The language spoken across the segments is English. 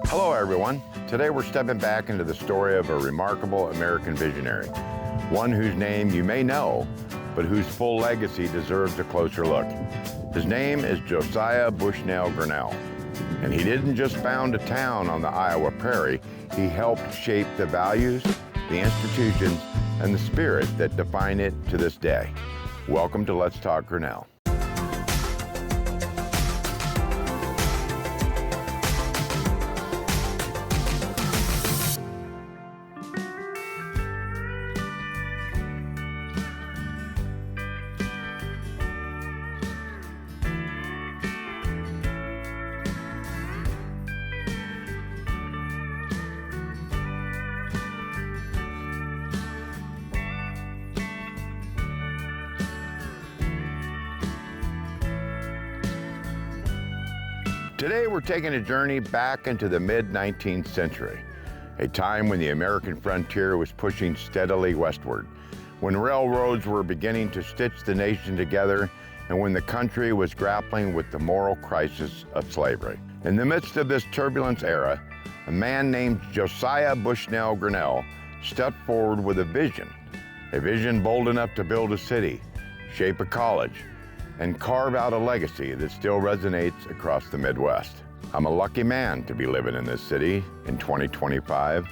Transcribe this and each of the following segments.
Hello everyone. Today we're stepping back into the story of a remarkable American visionary, one whose name you may know, but whose full legacy deserves a closer look. His name is Josiah Bushnell Grinnell, and he didn't just found a town on the Iowa prairie, he helped shape the values, the institutions, and the spirit that define it to this day. Welcome to Let's Talk Grinnell. Today we're taking a journey back into the mid-19th century, a time when the American frontier was pushing steadily westward, when railroads were beginning to stitch the nation together, and when the country was grappling with the moral crisis of slavery. In the midst of this turbulent era, a man named Josiah Bushnell Grinnell stepped forward with a vision bold enough to build a city, shape a college, and carve out a legacy that still resonates across the Midwest. I'm a lucky man to be living in this city in 2025.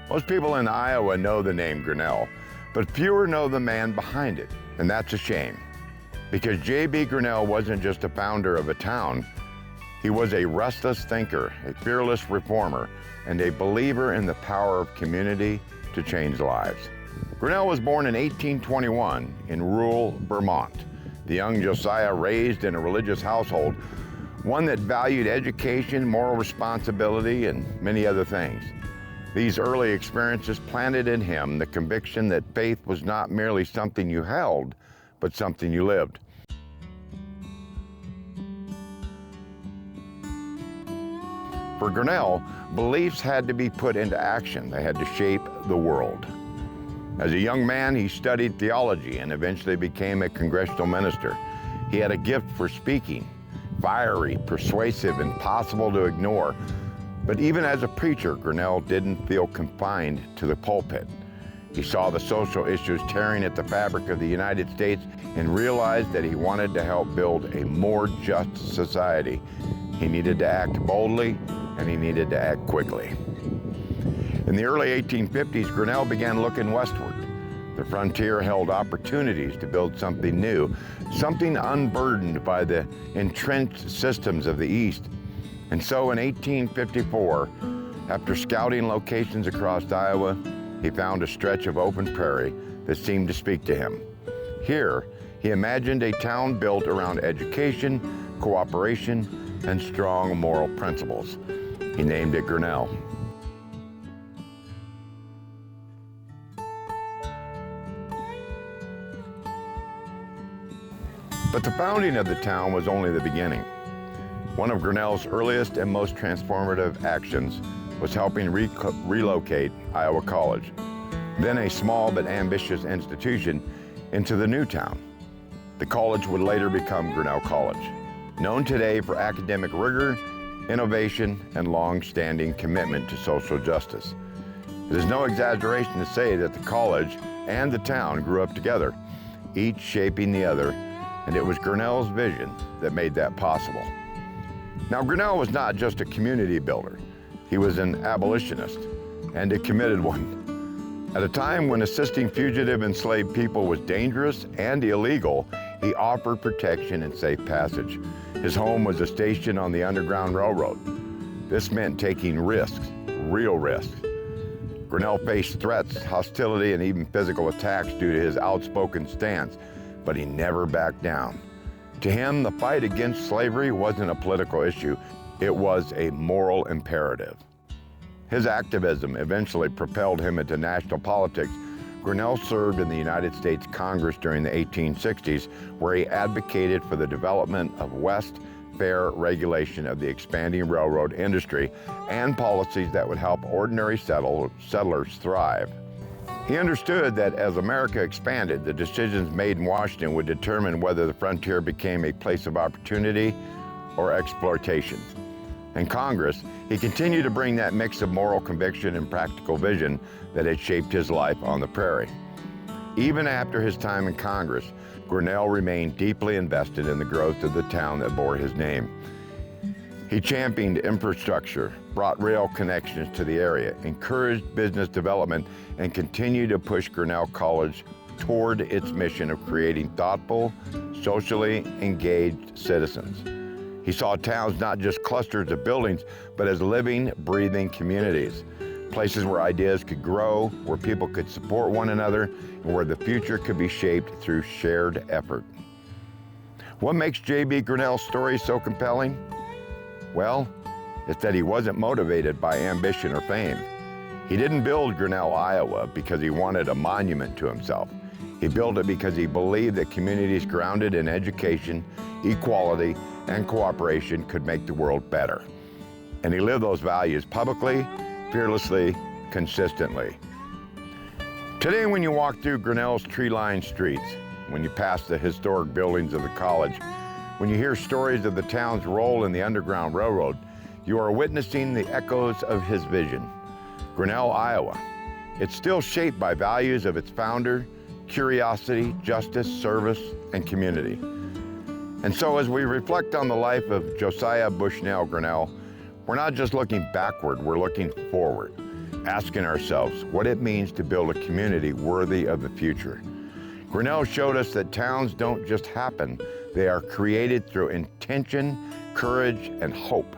Most people in Iowa know the name Grinnell, but fewer know the man behind it, and that's a shame. Because J.B. Grinnell wasn't just a founder of a town, he was a restless thinker, a fearless reformer, and a believer in the power of community to change lives. Grinnell was born in 1821 in rural Vermont. The young Josiah raised in a religious household, one that valued education, moral responsibility, and many other things. These early experiences planted in him the conviction that faith was not merely something you held, but something you lived. For Grinnell, beliefs had to be put into action. They had to shape the world. As a young man, he studied theology and eventually became a congressional minister. He had a gift for speaking, fiery, persuasive, impossible to ignore. But even as a preacher, Grinnell didn't feel confined to the pulpit. He saw the social issues tearing at the fabric of the United States and realized that he wanted to help build a more just society. He needed to act boldly, and he needed to act quickly. In the early 1850s, Grinnell began looking westward. The frontier held opportunities to build something new, something unburdened by the entrenched systems of the East. And so in 1854, after scouting locations across Iowa, he found a stretch of open prairie that seemed to speak to him. Here, he imagined a town built around education, cooperation, and strong moral principles. He named it Grinnell. But the founding of the town was only the beginning. One of Grinnell's earliest and most transformative actions was helping relocate Iowa College, then a small but ambitious institution, into the new town. The college would later become Grinnell College, known today for academic rigor, innovation, and long-standing commitment to social justice. It is no exaggeration to say that the college and the town grew up together, each shaping the other, and it was Grinnell's vision that made that possible. Now, Grinnell was not just a community builder. He was an abolitionist, and a committed one. At a time when assisting fugitive enslaved people was dangerous and illegal, he offered protection and safe passage. His home was a station on the Underground Railroad. This meant taking risks, real risks. Grinnell faced threats, hostility, and even physical attacks due to his outspoken stance, but he never backed down. To him, the fight against slavery wasn't a political issue, it was a moral imperative. His activism eventually propelled him into national politics. Grinnell served in the United States Congress during the 1860s, where he advocated for the development of fair regulation of the expanding railroad industry and policies that would help ordinary settlers thrive. He understood that as America expanded, the decisions made in Washington would determine whether the frontier became a place of opportunity or exploitation. In Congress, he continued to bring that mix of moral conviction and practical vision that had shaped his life on the prairie. Even after his time in Congress, Grinnell remained deeply invested in the growth of the town that bore his name. He championed infrastructure, brought rail connections to the area, encouraged business development, and continued to push Grinnell College toward its mission of creating thoughtful, socially engaged citizens. He saw towns not just clusters of buildings, but as living, breathing communities, places where ideas could grow, where people could support one another, and where the future could be shaped through shared effort. What makes J.B. Grinnell's story so compelling? Well, it's that he wasn't motivated by ambition or fame. He didn't build Grinnell, Iowa because he wanted a monument to himself. He built it because he believed that communities grounded in education, equality, and cooperation could make the world better. And he lived those values publicly, fearlessly, consistently. Today, when you walk through Grinnell's tree-lined streets, when you pass the historic buildings of the college, when you hear stories of the town's role in the Underground Railroad, you are witnessing the echoes of his vision. Grinnell, Iowa. It's still shaped by values of its founder, curiosity, justice, service, and community. And so as we reflect on the life of Josiah Bushnell Grinnell, we're not just looking backward, we're looking forward, asking ourselves what it means to build a community worthy of the future. Grinnell showed us that towns don't just happen, they are created through intention, courage, and hope.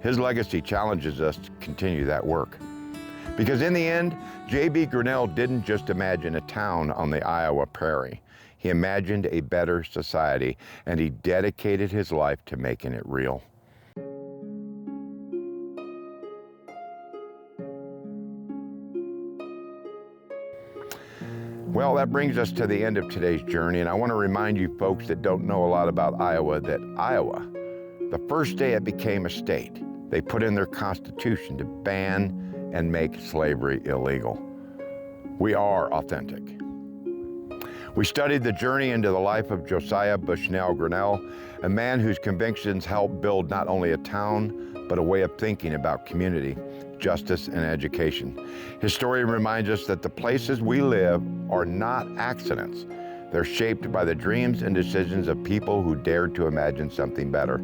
His legacy challenges us to continue that work. Because in the end, J.B. Grinnell didn't just imagine a town on the Iowa prairie. He imagined a better society, and he dedicated his life to making it real. Well, that brings us to the end of today's journey, and I want to remind you folks that don't know a lot about Iowa that Iowa, the first day it became a state, they put in their constitution to ban and make slavery illegal. We are authentic. We studied the journey into the life of Josiah Bushnell Grinnell, a man whose convictions helped build not only a town, but a way of thinking about community, justice, and education. His story reminds us that the places we live are not accidents. They're shaped by the dreams and decisions of people who dared to imagine something better.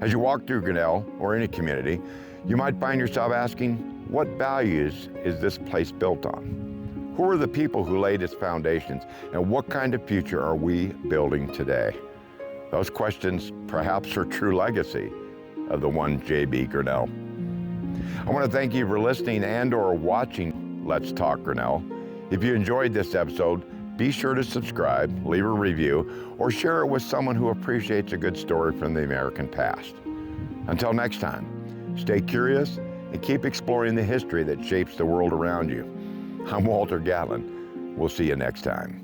As you walk through Grinnell or any community, you might find yourself asking, what values is this place built on? Who are the people who laid its foundations, and what kind of future are we building today? Those questions perhaps are true legacy of the one J.B. Grinnell. I want to thank you for listening and or watching Let's Talk Grinnell. If you enjoyed this episode, be sure to subscribe, leave a review, or share it with someone who appreciates a good story from the American past. Until next time, stay curious and keep exploring the history that shapes the world around you. I'm Walter Gatlin. We'll see you next time.